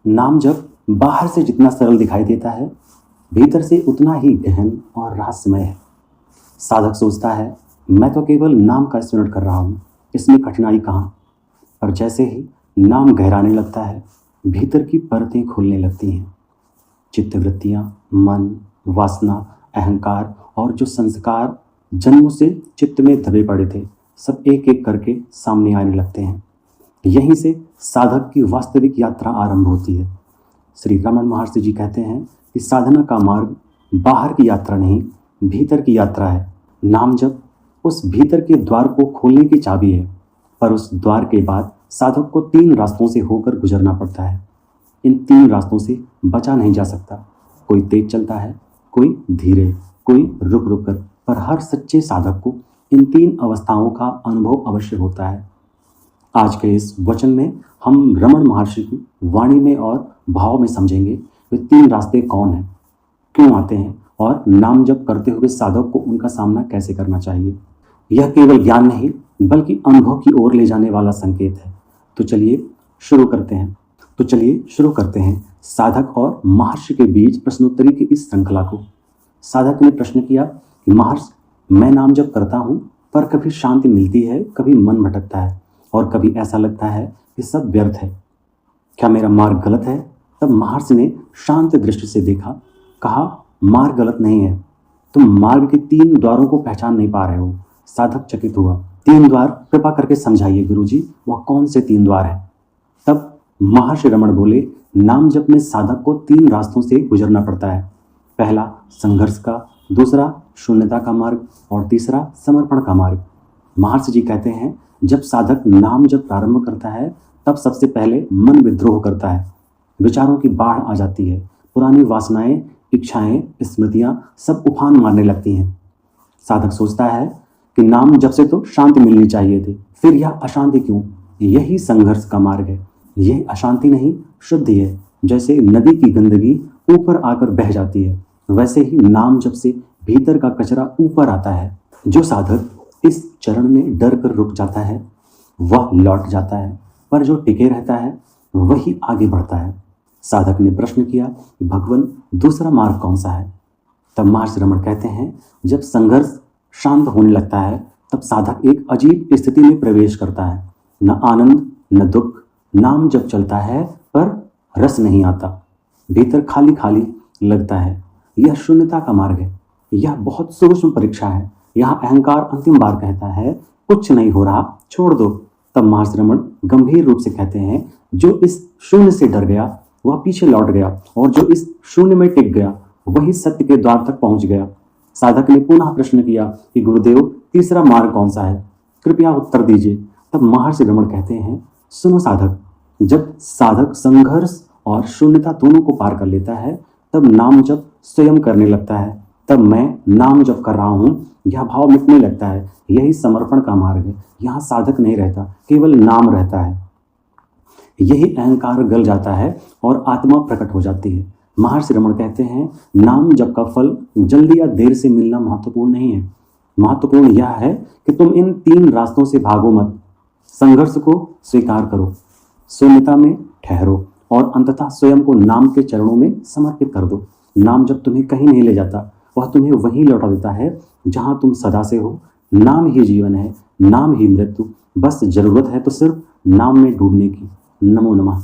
नाम जप बाहर से जितना सरल दिखाई देता है, भीतर से उतना ही गहन और रहस्यमय है। साधक सोचता है, मैं तो केवल नाम का स्मरण कर रहा हूँ, इसमें कठिनाई कहाँ। पर जैसे ही नाम गहराने लगता है, भीतर की परतें खुलने लगती हैं। चित्तवृत्तियाँ, मन, वासना, अहंकार और जो संस्कार जन्मों से चित्त में दबे पड़े थे, सब एक एक करके सामने आने लगते हैं। यहीं से साधक की वास्तविक यात्रा आरंभ होती है। श्री रमन महर्षि जी कहते हैं कि साधना का मार्ग बाहर की यात्रा नहीं, भीतर की यात्रा है। नाम जप उस भीतर के द्वार को खोलने की चाबी है, पर उस द्वार के बाद साधक को 3 रास्तों से होकर गुजरना पड़ता है। इन 3 रास्तों से बचा नहीं जा सकता। कोई तेज चलता है, कोई धीरे, कोई रुक रुक कर, पर हर सच्चे साधक को इन 3 अवस्थाओं का अनुभव अवश्य होता है। आज के इस वचन में हम रमन महर्षि की वाणी में और भाव में समझेंगे वे 3 रास्ते कौन हैं, क्यों आते हैं और नाम जप करते हुए साधक को उनका सामना कैसे करना चाहिए। यह केवल ज्ञान नहीं बल्कि अनुभव की ओर ले जाने वाला संकेत है। तो चलिए शुरू करते हैं साधक और महर्षि के बीच प्रश्नोत्तरी की इस श्रृंखला को। साधक ने प्रश्न किया कि महर्षि, मैं नाम जप करता हूँ, पर कभी शांति मिलती है, कभी मन भटकता है और कभी ऐसा लगता है कि सब व्यर्थ है। क्या मेरा मार्ग गलत है? तब महर्षि ने शांत दृष्टि से देखा, कहा, मार्ग गलत नहीं है, तुम मार्ग के 3 द्वारों को पहचान नहीं पा रहे हो। साधक चकित हुआ। 3 द्वार कृपा करके समझाइए गुरुजी, वह कौन से 3 द्वार है? तब महर्षि रमण बोले, नाम जप में साधक को 3 रास्तों से गुजरना पड़ता है। पहला संघर्ष का, दूसरा शून्यता का मार्ग और तीसरा समर्पण का मार्ग। महर्षि जी कहते हैं, जब साधक नाम जप प्रारंभ करता है, तब सबसे पहले मन विद्रोह करता है। विचारों की बाढ़ आ जाती है। पुरानी वासनाएं, इच्छाएं, स्मृतियां सब उफान मारने लगती हैं। साधक सोचता है कि नाम जप से तो शांति मिलनी चाहिए थी, फिर यह अशांति क्यों? यही संघर्ष का मार्ग है। यह अशांति नहीं, शुद्धि है। जैसे नदी की गंदगी ऊपर आकर बह जाती है, वैसे ही नाम जप से भीतर का कचरा ऊपर आता है। जो साधक इस चरण में डर कर रुक जाता है, वह लौट जाता है, पर जो टिके रहता है वही आगे बढ़ता है। साधक ने प्रश्न किया, भगवान, दूसरा मार्ग कौन सा है? तब महर्षि रमण कहते हैं, जब संघर्ष शांत होने लगता है, तब साधक एक अजीब स्थिति में प्रवेश करता है। न आनंद न दुख, नाम जब चलता है पर रस नहीं आता, भीतर खाली खाली लगता है। यह शून्यता का मार्ग है। यह बहुत सूक्ष्म परीक्षा है। यहाँ अहंकार अंतिम बार कहता है, कुछ नहीं हो रहा, छोड़ दो। तब महर्षि रमण गंभीर रूप से कहते हैं, जो इस शून्य से डर गया वह पीछे लौट गया, और जो इस शून्य में टिक गया वही सत्य के द्वार तक पहुंच गया। साधक ने पुनः प्रश्न किया कि गुरुदेव, तीसरा मार्ग कौन सा है? कृपया उत्तर दीजिए। तब महर्षि रमण कहते हैं, सुनो साधक, जब साधक संघर्ष और शून्यता दोनों को पार कर लेता है, तब नाम जप स्वयं करने लगता है। तब मैं नाम जप कर रहा हूँ, यह भाव मिटने लगता है। यही समर्पण का मार्ग है। यहाँ साधक नहीं रहता, केवल नाम रहता है। यही अहंकार गल जाता है और आत्मा प्रकट हो जाती है। महर्षि रमण कहते हैं, नाम जप का फल जल्दी या देर से मिलना महत्वपूर्ण नहीं है। महत्वपूर्ण यह है कि तुम इन 3 रास्तों से भागो मत। संघर्ष को स्वीकार करो, शून्यता में ठहरो और अंततः स्वयं को नाम के चरणों में समर्पित कर दो। नाम जब तुम्हें कहीं नहीं ले जाता, वह तुम्हें वहीं लौटा देता है जहां तुम सदा से हो। नाम ही जीवन है, नाम ही मृत्यु। बस जरूरत है तो सिर्फ नाम में डूबने की। नमो नमः।